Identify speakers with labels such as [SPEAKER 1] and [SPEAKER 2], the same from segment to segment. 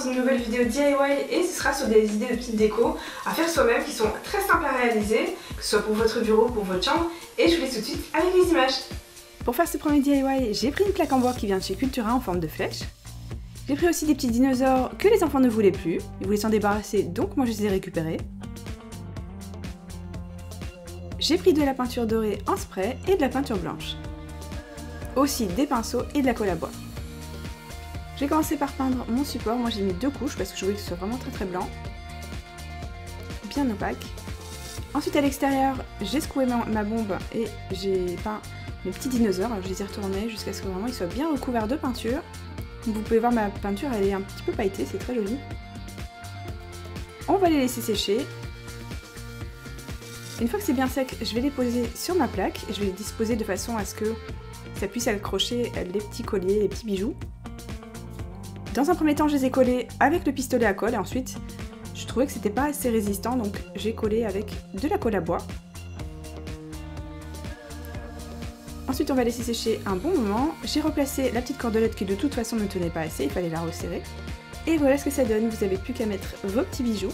[SPEAKER 1] une nouvelle vidéo DIY et ce sera sur des idées de petites déco à faire soi-même qui sont très simples à réaliser, que ce soit pour votre bureau, pour votre chambre, et je vous laisse tout de suite avec les images. Pour faire ce premier DIY, j'ai pris une plaque en bois qui vient de chez Cultura en forme de flèche. J'ai pris aussi des petits dinosaures que les enfants ne voulaient plus, ils voulaient s'en débarrasser donc moi je les ai récupérés. J'ai pris de la peinture dorée en spray et de la peinture blanche. Aussi des pinceaux et de la colle à bois. J'ai commencé par peindre mon support, moi j'ai mis 2 couches parce que je voulais que ce soit vraiment très blanc. Bien opaque. Ensuite à l'extérieur, j'ai secoué ma bombe et j'ai peint mes petits dinosaures. Alors je les ai retournés jusqu'à ce que vraiment ils soient bien recouverts de peinture. Donc vous pouvez voir ma peinture, elle est un petit peu pailletée, c'est très joli. On va les laisser sécher. Une fois que c'est bien sec, je vais les poser sur ma plaque et je vais les disposer de façon à ce que ça puisse accrocher les petits colliers, les petits bijoux. Dans un premier temps, je les ai collés avec le pistolet à colle et ensuite, je trouvais que c'était pas assez résistant, donc j'ai collé avec de la colle à bois. Ensuite, on va laisser sécher un bon moment. J'ai replacé la petite cordelette qui de toute façon ne tenait pas assez, il fallait la resserrer. Et voilà ce que ça donne, vous n'avez plus qu'à mettre vos petits bijoux.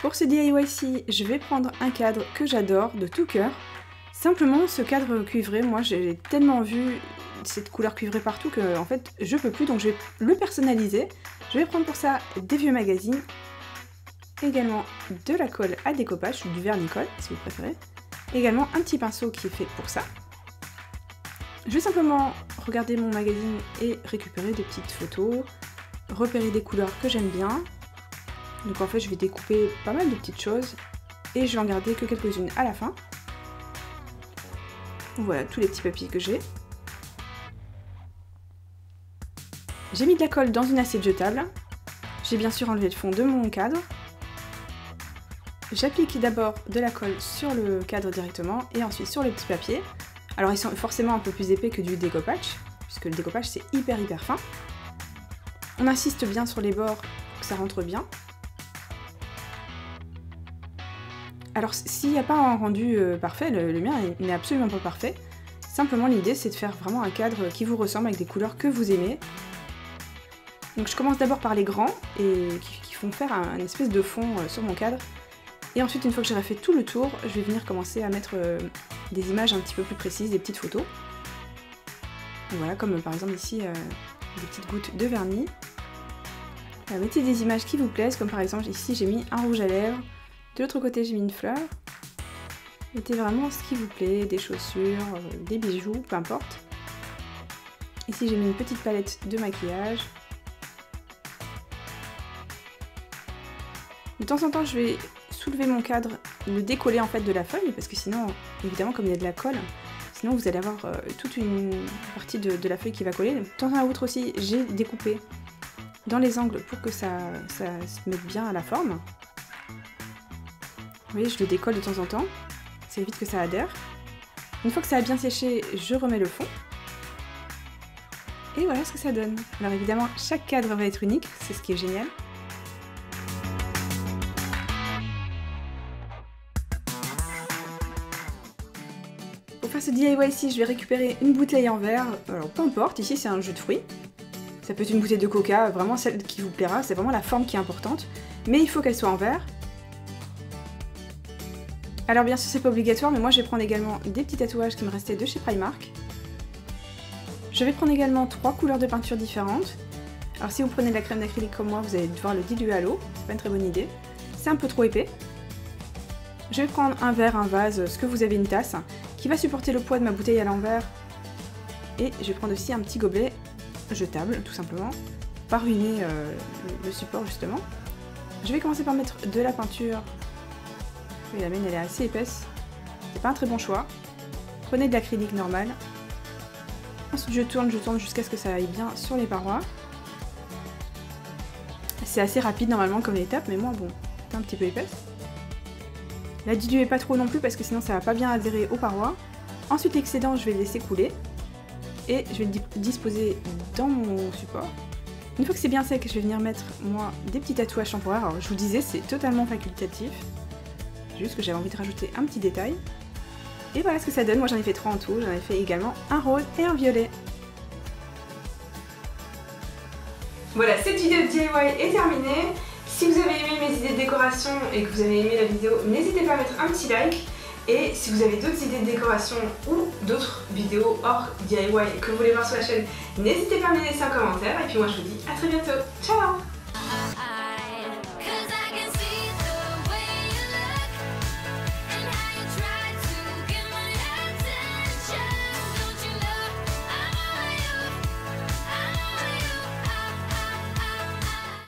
[SPEAKER 1] Pour ce DIY-ci, je vais prendre un cadre que j'adore de tout cœur. Simplement, ce cadre cuivré, moi j'ai tellement vu cette couleur cuivrée partout que en fait je peux plus, donc je vais le personnaliser. Je vais prendre pour ça des vieux magazines, également de la colle à découpage, du vernis-colle si vous préférez, également un petit pinceau qui est fait pour ça. Je vais simplement regarder mon magazine et récupérer des petites photos, repérer des couleurs que j'aime bien. Donc en fait je vais découper pas mal de petites choses et je vais en garder que quelques-unes à la fin. Voilà tous les petits papiers que j'ai. J'ai mis de la colle dans une assiette jetable. J'ai bien sûr enlevé le fond de mon cadre. J'applique d'abord de la colle sur le cadre directement et ensuite sur les petits papiers. Alors ils sont forcément un peu plus épais que du découpage, puisque le découpage c'est hyper fin. On insiste bien sur les bords pour que ça rentre bien. Alors s'il n'y a pas un rendu parfait, le mien n'est absolument pas parfait. Simplement l'idée c'est de faire vraiment un cadre qui vous ressemble avec des couleurs que vous aimez. Donc je commence d'abord par les grands et qui font faire un espèce de fond sur mon cadre. Et ensuite une fois que j'aurai fait tout le tour, je vais venir commencer à mettre des images un petit peu plus précises, des petites photos. Donc voilà, comme par exemple ici des petites gouttes de vernis. Alors, mettez des images qui vous plaisent, comme par exemple ici j'ai mis un rouge à lèvres. De l'autre côté, j'ai mis une fleur. Mettez vraiment ce qui vous plaît, des chaussures, des bijoux, peu importe. Ici, j'ai mis une petite palette de maquillage. De temps en temps, je vais soulever mon cadre, le décoller en fait de la feuille, parce que sinon, évidemment, comme il y a de la colle, sinon vous allez avoir toute une partie de la feuille qui va coller. De temps à autre aussi, j'ai découpé dans les angles pour que ça se mette bien à la forme. Vous voyez, je le décolle de temps en temps, ça évite que ça adhère. Une fois que ça a bien séché, je remets le fond. Et voilà ce que ça donne. Alors évidemment, chaque cadre va être unique, c'est ce qui est génial. Pour faire ce DIY-ci, je vais récupérer une bouteille en verre. Alors peu importe, ici c'est un jus de fruits. Ça peut être une bouteille de coca, vraiment celle qui vous plaira, c'est vraiment la forme qui est importante. Mais il faut qu'elle soit en verre. Alors bien sûr c'est pas obligatoire, mais moi je vais prendre également des petits tatouages qui me restaient de chez Primark. Je vais prendre également 3 couleurs de peinture différentes. Alors si vous prenez de la crème d'acrylique comme moi, vous allez devoir le diluer à l'eau, c'est pas une très bonne idée. C'est un peu trop épais. Je vais prendre un verre, un vase, ce que vous avez, une tasse, qui va supporter le poids de ma bouteille à l'envers. Et je vais prendre aussi un petit gobelet jetable, tout simplement, pour ruiner le support justement. Je vais commencer par mettre de la peinture. Oui, la mienne elle est assez épaisse, c'est pas un très bon choix. Prenez de l'acrylique normal. Ensuite je tourne jusqu'à ce que ça aille bien sur les parois. C'est assez rapide normalement comme étape, mais moi bon, c'est un petit peu épaisse. La diluez pas trop non plus parce que sinon ça va pas bien adhérer aux parois. Ensuite l'excédent je vais le laisser couler. Et je vais le disposer dans mon support. Une fois que c'est bien sec, je vais venir mettre moi des petits tatouages temporaires. Alors je vous disais, c'est totalement facultatif. Juste que j'avais envie de rajouter un petit détail. Et voilà ce que ça donne. Moi j'en ai fait 3 en tout. J'en ai fait également un rose et un violet. Voilà, cette vidéo de DIY est terminée. Si vous avez aimé mes idées de décoration et que vous avez aimé la vidéo, n'hésitez pas à mettre un petit like. Et si vous avez d'autres idées de décoration ou d'autres vidéos hors DIY que vous voulez voir sur la chaîne, n'hésitez pas à me laisser un commentaire. Et puis moi je vous dis à très bientôt. Ciao!